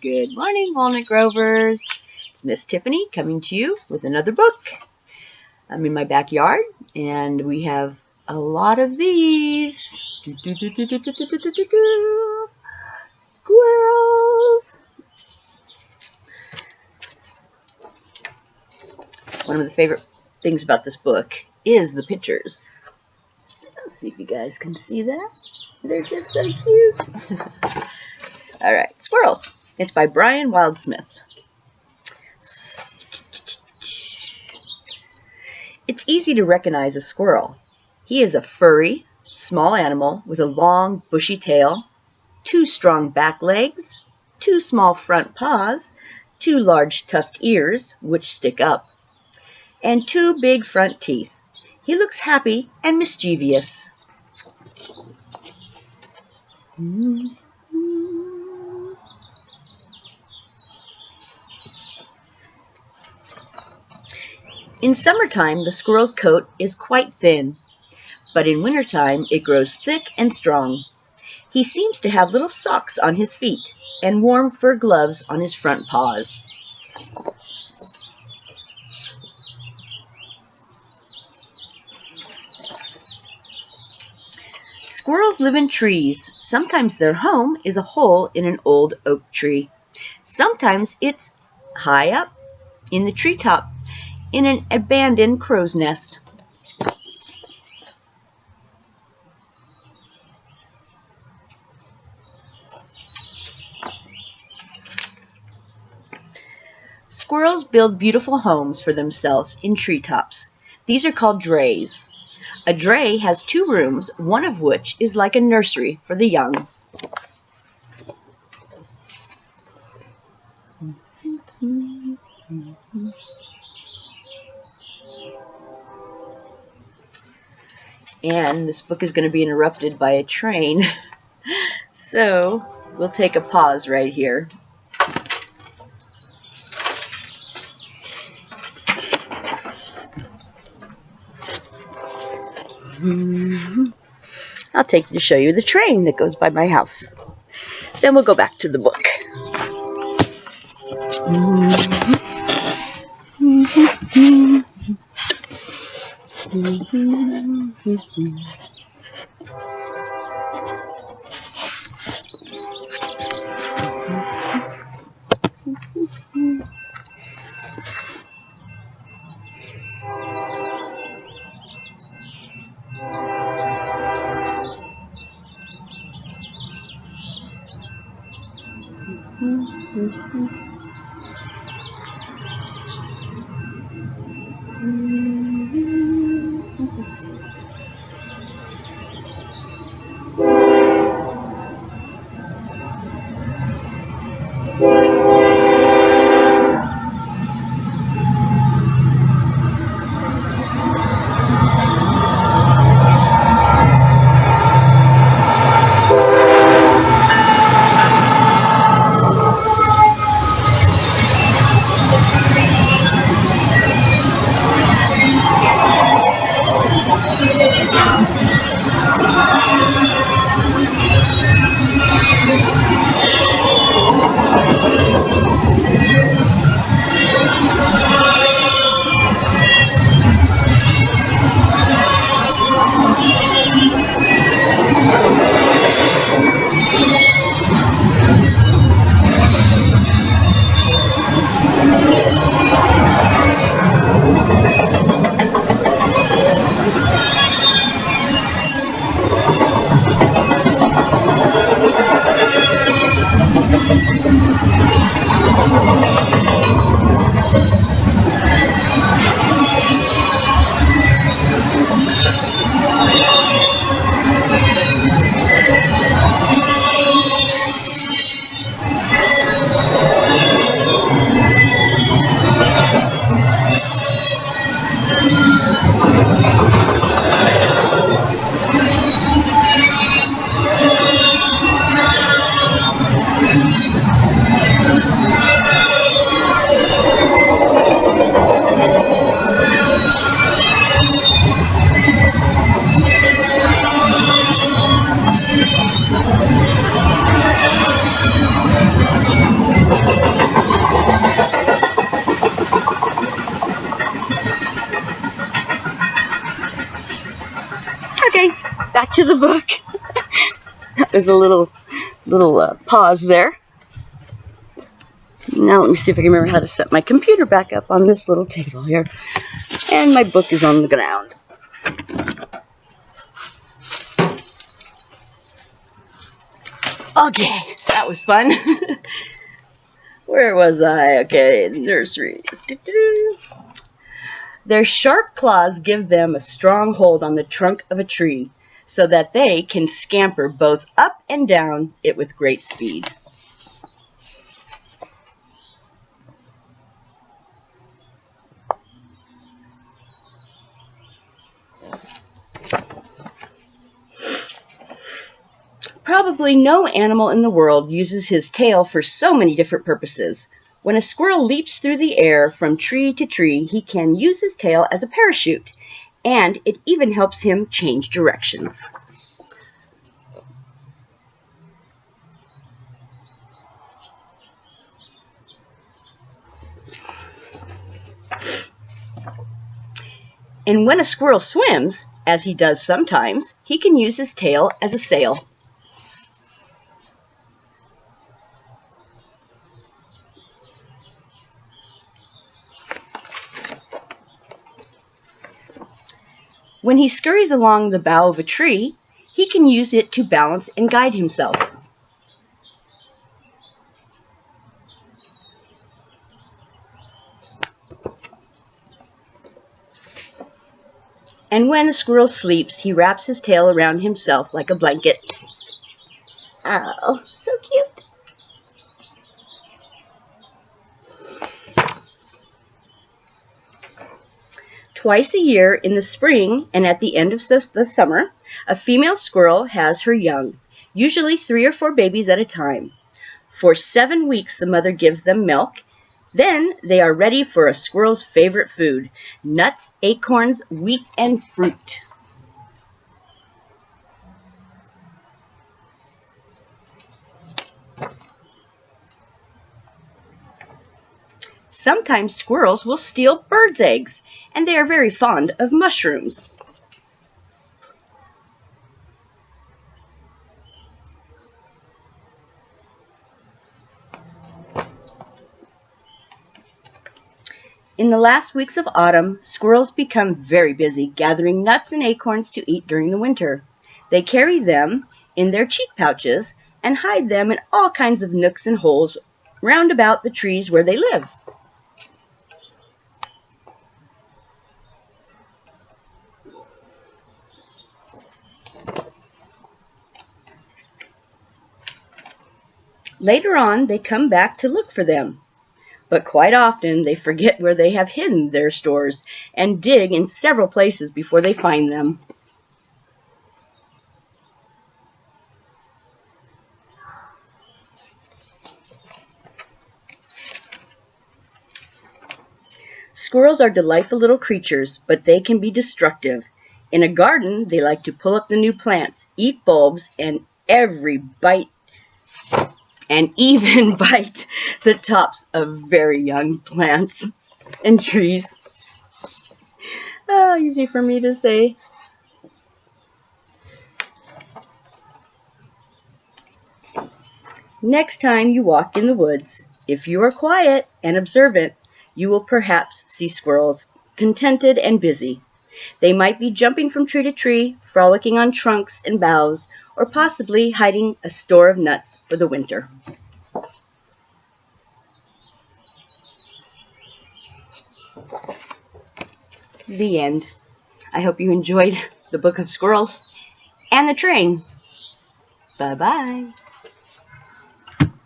Good morning, Walnut Grovers. It's Miss Tiffany coming to you with another book. I'm in my backyard, and we have a lot of these. Squirrels. One of the favorite things about this book is the pictures. Let's see if you guys can see that. They're just so cute. All right, Squirrels. It's by Brian Wildsmith. It's easy to recognize a squirrel. He is a furry, small animal with a long, bushy tail, 2 strong back legs, 2 small front paws, 2 large tufted ears, which stick up, and 2 big front teeth. He looks happy and mischievous. In summertime, the squirrel's coat is quite thin, but in wintertime it grows thick and strong. He seems to have little socks on his feet and warm fur gloves on his front paws. Squirrels live in trees. Sometimes their home is a hole in an old oak tree. Sometimes it's high up in the treetop in an abandoned crow's nest. Squirrels build beautiful homes for themselves in treetops. These are called drays. A dray has 2 rooms, one of which is like a nursery for the young. And this book is going to be interrupted by a train, so we'll take a pause right here. I'll take you to show you the train that goes by my house. Then we'll go back to the book. to the book. That was a little pause there. Now let me see if I can remember how to set my computer back up on this little table here. And my book is on the ground. Okay, that was fun. Where was I? Okay, nurseries. Their sharp claws give them a strong hold on the trunk of a tree so that they can scamper both up and down it with great speed. Probably no animal in the world uses his tail for so many different purposes. When a squirrel leaps through the air from tree to tree, he can use his tail as a parachute, and it even helps him change directions. And when a squirrel swims, as he does sometimes, he can use his tail as a sail. When he scurries along the bough of a tree, he can use it to balance and guide himself. And when the squirrel sleeps, he wraps his tail around himself like a blanket. Oh, so cute. Twice a year, in the spring and at the end of the summer, a female squirrel has her young, usually 3 or 4 babies at a time. For 7 weeks, the mother gives them milk. Then they are ready for a squirrel's favorite food: nuts, acorns, wheat, and fruit. Sometimes squirrels will steal birds' eggs, and they are very fond of mushrooms. In the last weeks of autumn, squirrels become very busy gathering nuts and acorns to eat during the winter. They carry them in their cheek pouches and hide them in all kinds of nooks and holes round about the trees where they live. Later on, they come back to look for them. But quite often they forget where they have hidden their stores and dig in several places before they find them. Squirrels are delightful little creatures, but they can be destructive. In a garden, they like to pull up the new plants, eat bulbs, and even bite the tops of very young plants and trees. Oh, easy for me to say. Next time you walk in the woods, if you are quiet and observant, you will perhaps see squirrels, contented and busy. They might be jumping from tree to tree, frolicking on trunks and boughs, or possibly hiding a store of nuts for the winter. The end. I hope you enjoyed the Book of Squirrels and the train. Bye-bye.